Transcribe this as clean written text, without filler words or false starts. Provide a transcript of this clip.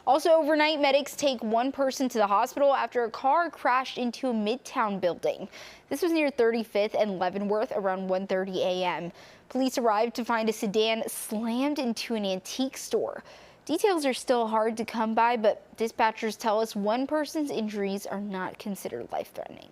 Also overnight, medics take one person to the hospital after a car crashed into a Midtown building. This was near 35th and Leavenworth around 1:30 a.m. Police arrived to find a sedan slammed into an antique store. Details are still hard to come by, but dispatchers tell us one person's injuries are not considered life-threatening.